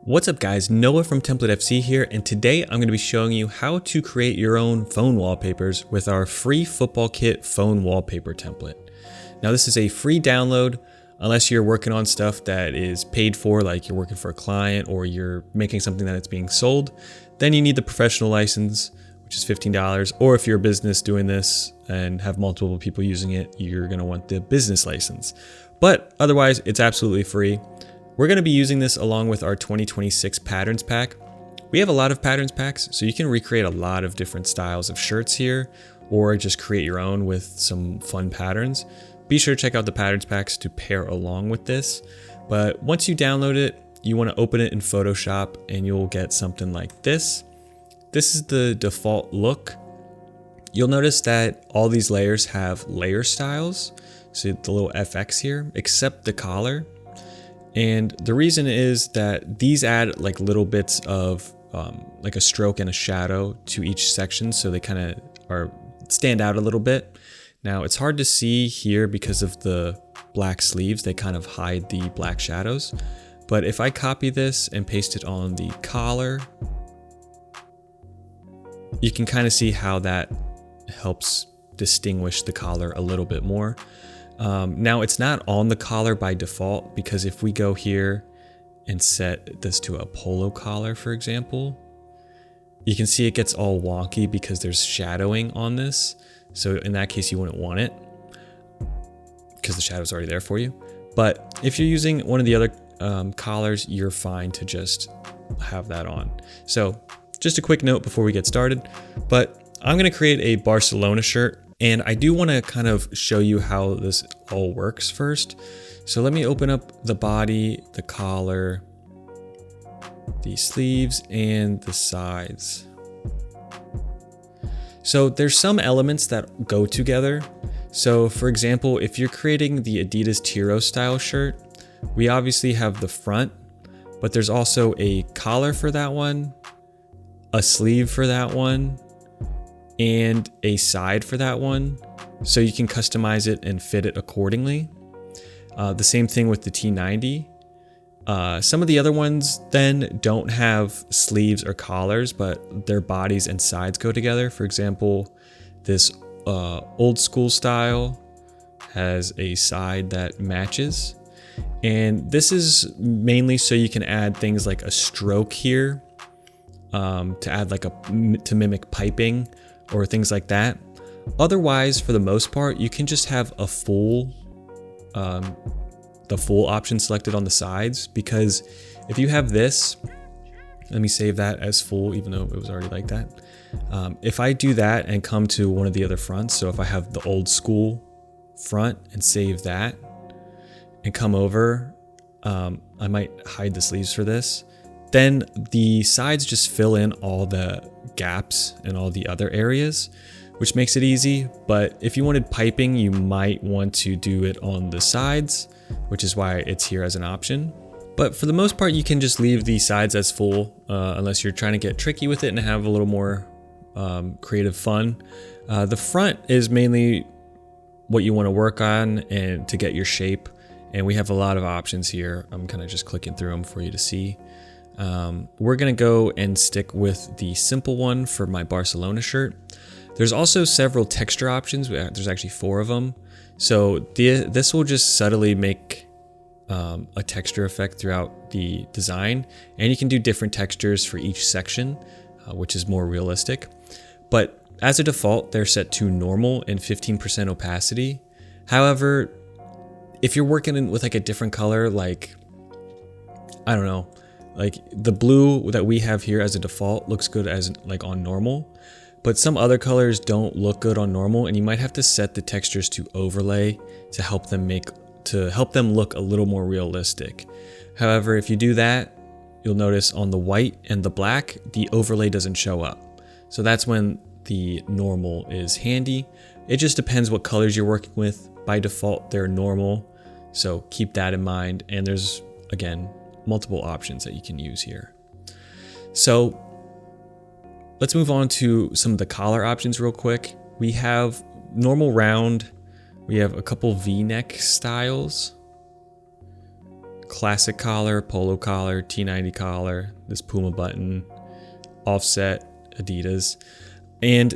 What's up guys, Noah from TemplateFC here, and today I'm going to be showing you how to create your own phone wallpapers with our free football kit phone wallpaper template. Now this is a free download unless you're working on stuff that is paid for, like you're working for a client or you're making something that it's being sold. Then you need the professional license, which is $15, or if you're a business doing this and have multiple people using it, you're going to want the business license. But otherwise, it's absolutely free. We're going to be using this along with our 2026 patterns pack. We have a lot of patterns packs, so you can recreate a lot of different styles of shirts here, or just create your own with some fun patterns. Be sure to check out the patterns packs to pair along with this. But once you download it, you want to open it in Photoshop and you'll get something like this. This is the default look. You'll notice that all these layers have layer styles, so the little FX here, except the collar. And the reason is that these add like little bits of like a stroke and a shadow to each section, so they kind of stand out a little bit. Now it's hard to see here because of the black sleeves, they kind of hide the black shadows. But if I copy this and paste it on the collar, you can kind of see how that helps distinguish the collar a little bit more. Now it's not on the collar by default, because if we go here and set this to a polo collar, for example, you can see it gets all wonky because there's shadowing on this. So in that case, you wouldn't want it because the shadow's already there for you. But if you're using one of the other collars, you're fine to just have that on. So just a quick note before we get started, but I'm going to create a Barcelona shirt. And I do want to kind of show you how this all works first. So let me open up the body, the collar, the sleeves, and the sides. So there's some elements that go together. So for example, if you're creating the Adidas Tiro style shirt, we obviously have the front, but there's also a collar for that one, a sleeve for that one, and a side for that one, so you can customize it and fit it accordingly. The same thing with the T90. Some of the other ones then don't have sleeves or collars, but their bodies and sides go together. For example, this old school style has a side that matches. And this is mainly so you can add things like a stroke here, to add like to mimic piping, or things like that. Otherwise, for the most part, you can just have a full, the full option selected on the sides, because if you have this, let me save that as full, even though it was already like that. If I do that and come to one of the other fronts, so if I have the old school front and save that and come over, I might hide the sleeves for this. Then the sides just fill in all the gaps and all the other areas, which makes it easy. But if you wanted piping, you might want to do it on the sides, which is why it's here as an option. But for the most part, you can just leave the sides as full, unless you're trying to get tricky with it and have a little more creative fun. The front is mainly what you want to work on and to get your shape. And we have a lot of options here. I'm kind of just clicking through them for you to see. We're going to go and stick with the simple one for my Barcelona shirt. There's also several texture options. There's actually 4 of them. So this will just subtly make a texture effect throughout the design. And you can do different textures for each section, which is more realistic. But as a default, they're set to normal and 15% opacity. However, if you're working with like a different color, like, I don't know, like the blue that we have here as a default looks good as like on normal, but some other colors don't look good on normal, and you might have to set the textures to overlay to help them look a little more realistic. However, if you do that, you'll notice on the white and the black, the overlay doesn't show up. So that's when the normal is handy. It just depends what colors you're working with. By default, they're normal, so keep that in mind. And there's, again, multiple options that you can use here. So let's move on to some of the collar options real quick. We have normal round, we have a couple V-neck styles, classic collar, polo collar, T90 collar, this Puma button, offset, Adidas. And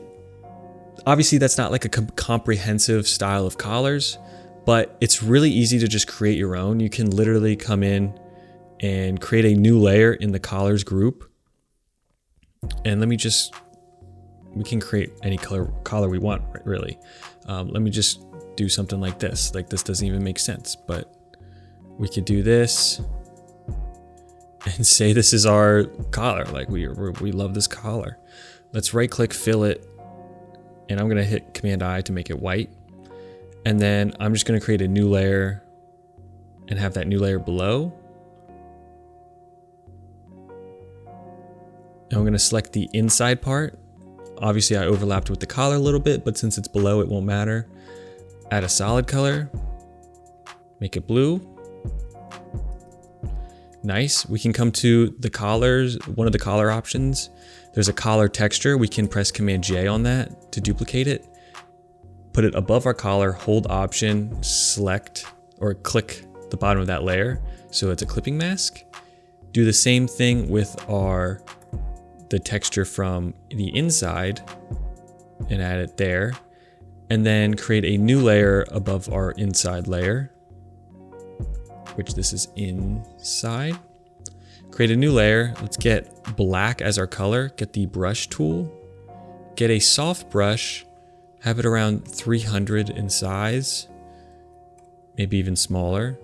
obviously that's not like a comprehensive style of collars, but it's really easy to just create your own. You can literally come in and create a new layer in the collars group. And we can create any collar we want, really. Let me just do something like this. Like, this doesn't even make sense, but we could do this and say this is our collar. Like, we love this collar. Let's right click, fill it, and I'm gonna hit Command I to make it white. And then I'm just gonna create a new layer and have that new layer below. And I'm gonna select the inside part. Obviously I overlapped with the collar a little bit, but since it's below, it won't matter. Add a solid color, make it blue. Nice. We can come to the collars, one of the collar options. There's a collar texture. We can press Command J on that to duplicate it. Put it above our collar, hold Option, select or click the bottom of that layer so it's a clipping mask. Do the same thing with the texture from the inside and add it there. And then create a new layer above our inside layer, which this is inside. Create a new layer. Let's get black as our color. Get the brush tool. Get a soft brush. Have it around 300 in size. Maybe even smaller.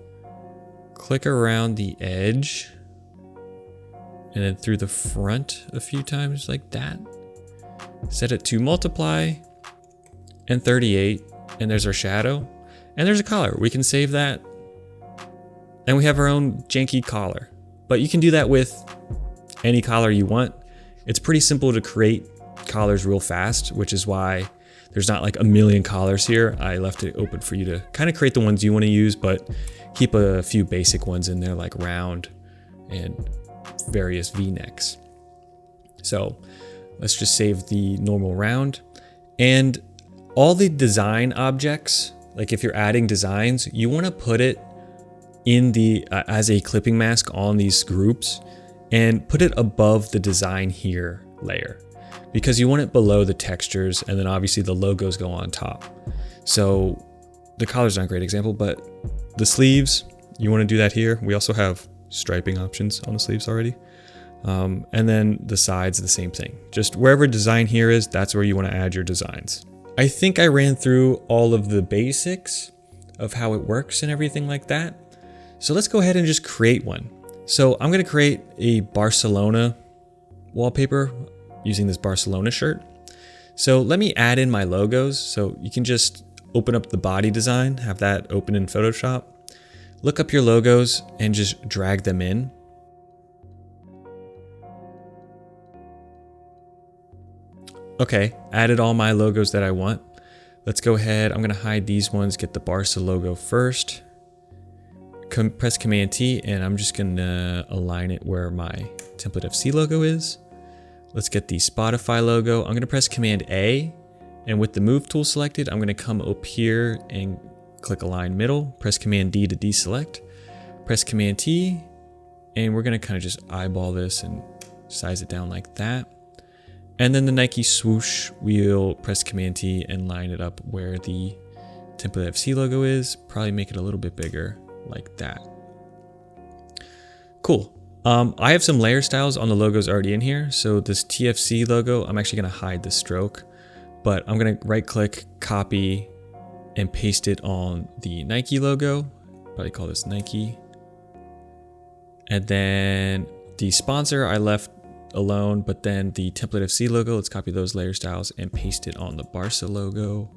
Click around the edge. And then through the front a few times like that. Set it to multiply and 38. And there's our shadow. And there's a collar. We can save that. And we have our own janky collar. But you can do that with any collar you want. It's pretty simple to create collars real fast, which is why there's not like a million collars here. I left it open for you to kind of create the ones you want to use, but keep a few basic ones in there like round and various V-necks. So let's just save the normal round. And all the design objects, like if you're adding designs, you want to put it in the as a clipping mask on these groups and put it above the design here layer, because you want it below the textures, and then obviously the logos go on top. So the collar's not a great example, but the sleeves, you want to do that here. We also have striping options on the sleeves already. And then the sides, the same thing. Just wherever design here is, that's where you want to add your designs. I think I ran through all of the basics of how it works and everything like that. So let's go ahead and just create one. So I'm going to create a Barcelona wallpaper using this Barcelona shirt. So let me add in my logos. So you can just open up the body design, have that open in Photoshop, look up your logos and just drag them in. Okay, added all my logos that I want. Let's go ahead. I'm going to hide these ones, get the Barca logo first. Press Command T, and I'm just going to align it where my TemplateFC logo is. Let's get the Spotify logo. I'm going to press Command A, and with the Move tool selected, I'm going to come up here and click Align Middle. Press Command D to deselect. Press Command T, and we're going to kind of just eyeball this and size it down like that. And then the Nike swoosh, we'll press Command T and line it up where the TemplateFC logo is. Probably make it a little bit bigger like that. Cool. I have some layer styles on the logos already in here. So this TFC logo, I'm actually going to hide the stroke, but I'm going to right click, copy, and paste it on the Nike logo. Probably call this Nike. And then the sponsor I left alone, but then the TemplateFC logo, let's copy those layer styles and paste it on the Barca logo.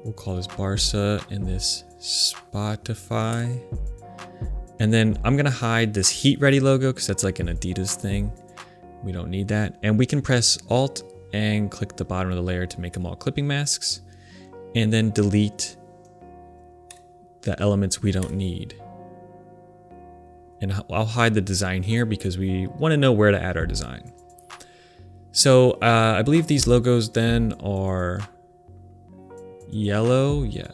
We'll call this Barca and this Spotify. And then I'm gonna hide this Heat Ready logo because that's like an Adidas thing. We don't need that. And we can press Alt and click the bottom of the layer to make them all clipping masks. And then delete the elements we don't need. And I'll hide the design here because we want to know where to add our design. So I believe these logos then are yellow. Yeah,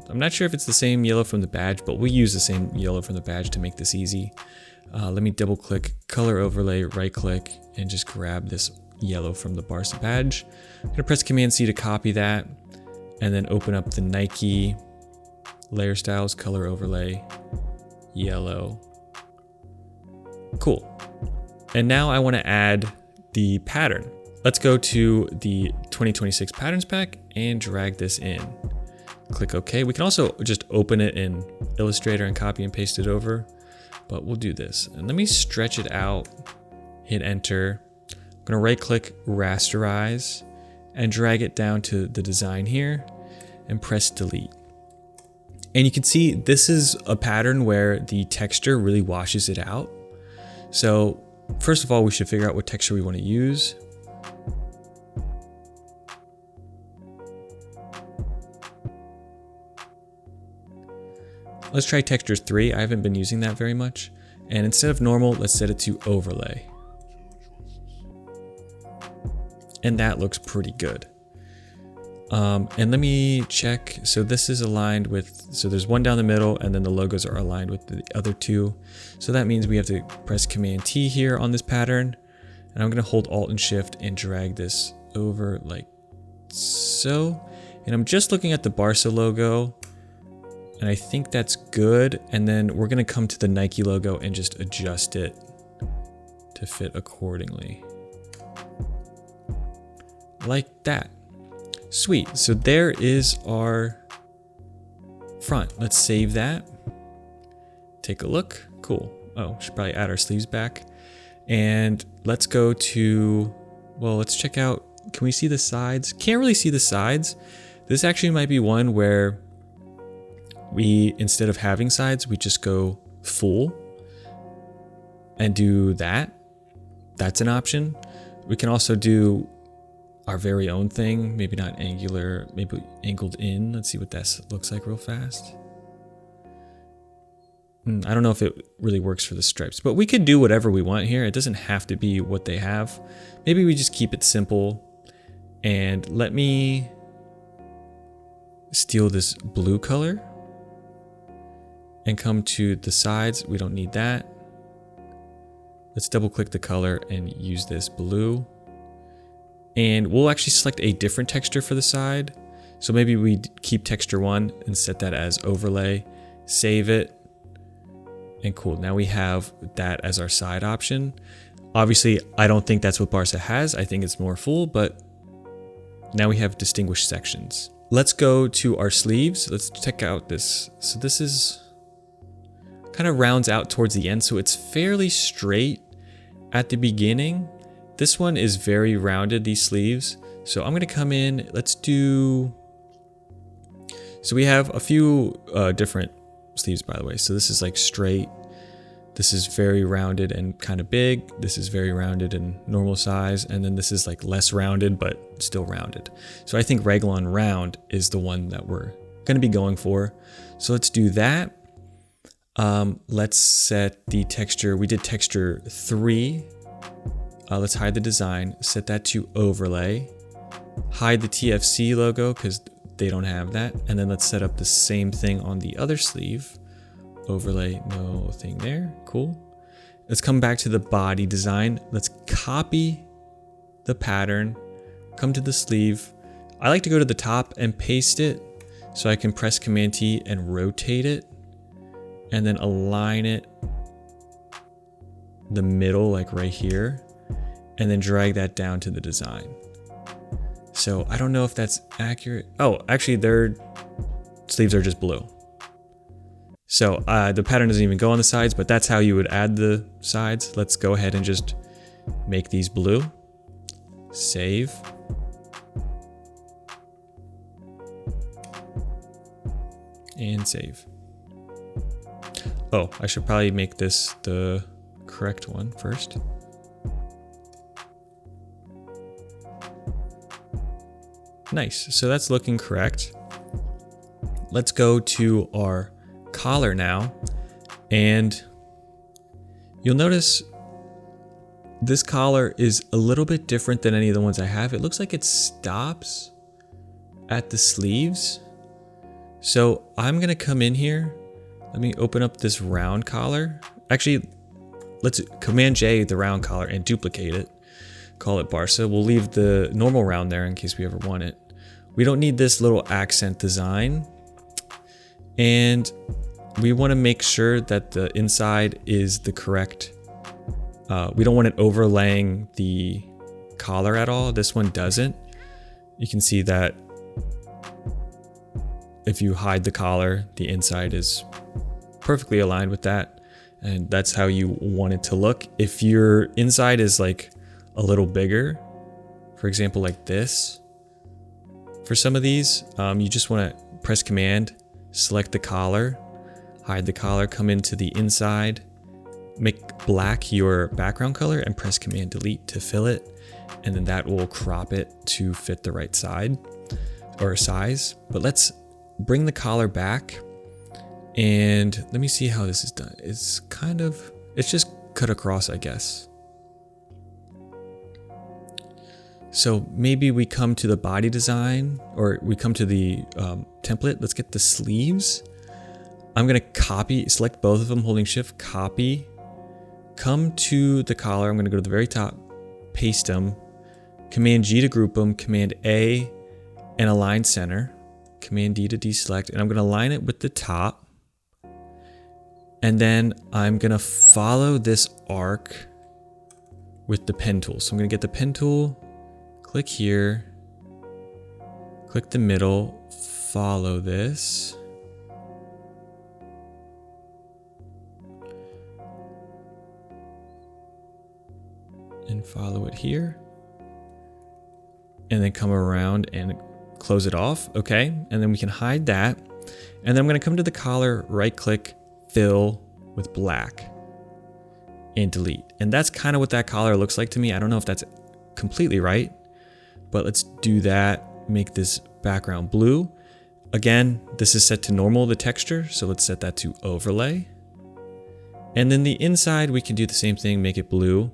I'm not sure if it's the same yellow from the badge, but we'll use the same yellow from the badge to make this easy. Let me double click color overlay, right click, and just grab this yellow from the Barca badge. I'm gonna press Command C to copy that, and then open up the Nike layer styles, color overlay, yellow. Cool. And now I want to add the pattern. Let's go to the 2026 patterns pack and drag this in. Click OK. We can also just open it in Illustrator and copy and paste it over, but we'll do this. And let me stretch it out, hit enter. I'm going to right click, rasterize, and drag it down to the design here and press delete. And you can see this is a pattern where the texture really washes it out. So first of all, we should figure out what texture we want to use. Let's try texture 3. I haven't been using that very much. And instead of normal, let's set it to overlay. And that looks pretty good. And let me check. So this is aligned with, so there's one down the middle and then the logos are aligned with the other two. So that means we have to press Command T here on this pattern. And I'm going to hold Alt and Shift and drag this over like so. And I'm just looking at the Barca logo and I think that's good. And then we're going to come to the Nike logo and just adjust it to fit accordingly. Like that. Sweet, so there is our front. Let's save that. Take a look, cool. Oh, should probably add our sleeves back. And let's go to, well, let's check out, can we see the sides? Can't really see the sides. This actually might be one where we, instead of having sides, we just go full and do that. That's an option. We can also do our very own thing, maybe not angular, maybe angled in. Let's see what that looks like real fast. I don't know if it really works for the stripes, but we could do whatever we want here. It doesn't have to be what they have. Maybe we just keep it simple. And let me steal this blue color and come to the sides. We don't need that. Let's double click the color and use this blue. And we'll actually select a different texture for the side. So maybe we keep texture 1 and set that as overlay, save it, and cool. Now we have that as our side option. Obviously, I don't think that's what Barca has. I think it's more full, but now we have distinguished sections. Let's go to our sleeves. Let's check out this. So this is kind of rounds out towards the end. So it's fairly straight at the beginning. This one is very rounded, these sleeves. So I'm gonna come in, let's do, so we have a few different sleeves, by the way. So this is like straight. This is very rounded and kind of big. This is very rounded and normal size. And then this is like less rounded, but still rounded. So I think Raglan round is the one that we're gonna be going for. So let's do that. Let's set the texture, we did texture 3. Let's hide the design, set that to overlay, hide the TFC logo because they don't have that. And then let's set up the same thing on the other sleeve. Overlay, no thing there, cool. Let's come back to the body design. Let's copy the pattern, come to the sleeve. I like to go to the top and paste it so I can press Command T and rotate it and then align it the middle, like right here. And then drag that down to the design. So I don't know if that's accurate. Oh, actually their sleeves are just blue. So the pattern doesn't even go on the sides, but that's how you would add the sides. Let's go ahead and just make these blue. Save. And save. Oh, I should probably make this the correct one first. Nice, so that's looking correct. Let's go to our collar now, and you'll notice this collar is a little bit different than any of the ones I have. It looks like it stops at the sleeves. So I'm gonna come in here. Let me open up this round collar. Actually, let's Command J the round collar and duplicate it. Call it Barca. We'll leave the normal round there in case we ever want it. We don't need this little accent design. And we want to make sure that the inside is the correct. We don't want it overlaying the collar at all. This one doesn't. You can see that if you hide the collar, the inside is perfectly aligned with that. And that's how you want it to look. If your inside is like a little bigger, for example, like this, for some of these, you just want to press Command, select the collar, hide the collar, come into the inside, make black your background color, and press Command Delete to fill it. And then that will crop it to fit the right side or size. But let's bring the collar back. And let me see how this is done. It's just cut across, I guess. So maybe we come to the body design, or we come to the template. Let's get the sleeves. I'm gonna select both of them, holding Shift, copy, come to the collar. I'm gonna go to the very top, paste them, Command G to group them, Command A and align center, Command D to deselect, and I'm gonna align it with the top. And then I'm gonna follow this arc with the pen tool. So I'm gonna get the pen tool, click here, click the middle, follow this. And follow it here. And then come around and close it off, okay? And then we can hide that. And then I'm gonna come to the collar, right click, fill with black, and delete. And that's kind of what that collar looks like to me. I don't know if that's completely right, but let's do that. Make this background blue. Again, this is set to normal, the texture, so let's set that to overlay. And then the inside, we can do the same thing, make it blue,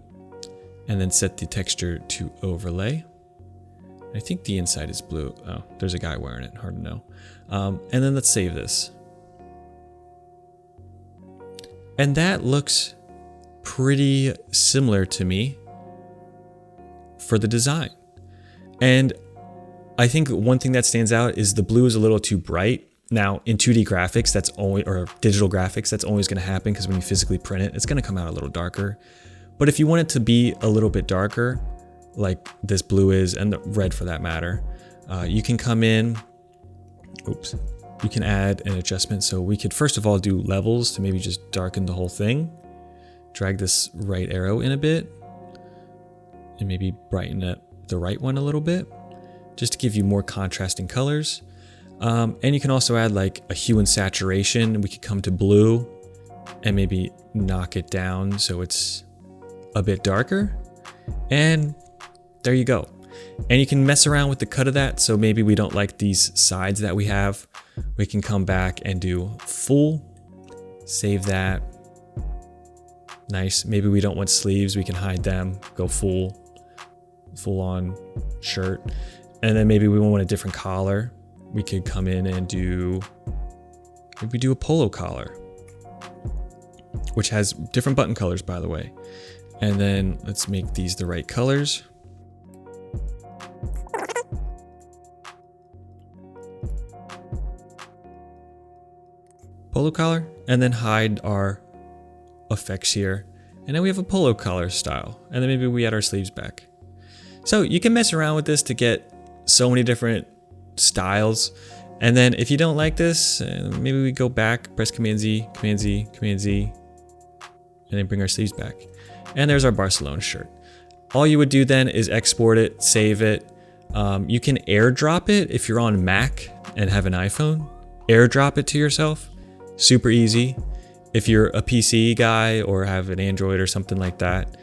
and then set the texture to overlay. I think the inside is blue. Oh, there's a guy wearing it, hard to know. And then let's save this. And that looks pretty similar to me for the design. And I think one thing that stands out is the blue is a little too bright. Now in 2D graphics, or digital graphics, that's always gonna happen because when you physically print it, it's gonna come out a little darker. But if you want it to be a little bit darker, like this blue is, and the red for that matter, you can come in, you can add an adjustment. So we could first of all do levels to maybe just darken the whole thing. Drag this right arrow in a bit and maybe brighten up the right one a little bit, just to give you more contrasting colors. And you can also add like a hue and saturation. We could come to blue and maybe knock it down so it's a bit darker. And there you go. And you can mess around with the cut of that. So maybe we don't like these sides that we have. We can come back and do full, save that. Nice. Maybe we don't want sleeves. We can hide them, go full on shirt. And then maybe we want a different collar. We could come in and maybe do a polo collar, which has different button colors, by the way. And then let's make these the right colors. Polo collar, and then hide our effects here. And then we have a polo collar style. And then maybe we add our sleeves back. So you can mess around with this to get so many different styles. And then if you don't like this, maybe we go back, press Command Z, Command Z, Command Z, and then bring our sleeves back. And there's our Barcelona shirt. All you would do then is export it, save it. You can airdrop it if you're on Mac and have an iPhone. Airdrop it to yourself. Super easy. If you're a PC guy or have an Android or something like that,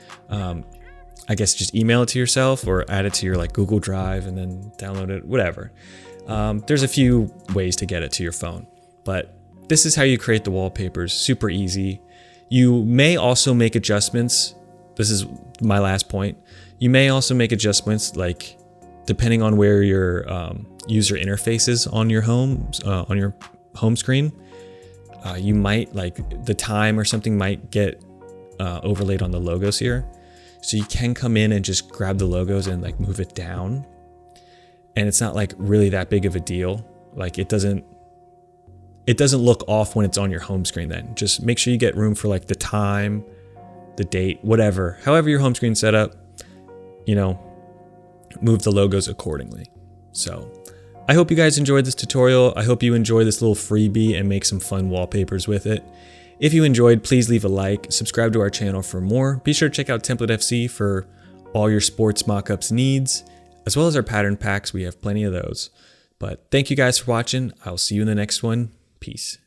I guess just email it to yourself or add it to your like Google Drive and then download it, whatever. There's a few ways to get it to your phone, but this is how you create the wallpapers. Super easy. You may also make adjustments. This is my last point. You may also make adjustments like depending on where your user interface is on your home screen, you might, like, the time or something might get overlaid on the logos here. So you can come in and just grab the logos and like move it down. And it's not like really that big of a deal. Like it doesn't look off when it's on your home screen then. Just make sure you get room for like the time, the date, whatever. However your home screen's set up, you know, move the logos accordingly. So I hope you guys enjoyed this tutorial. I hope you enjoy this little freebie and make some fun wallpapers with it. If you enjoyed, please leave a like, subscribe to our channel for more. Be sure to check out TemplateFC for all your sports mockups needs, as well as our pattern packs. We have plenty of those. But thank you guys for watching. I'll see you in the next one. Peace.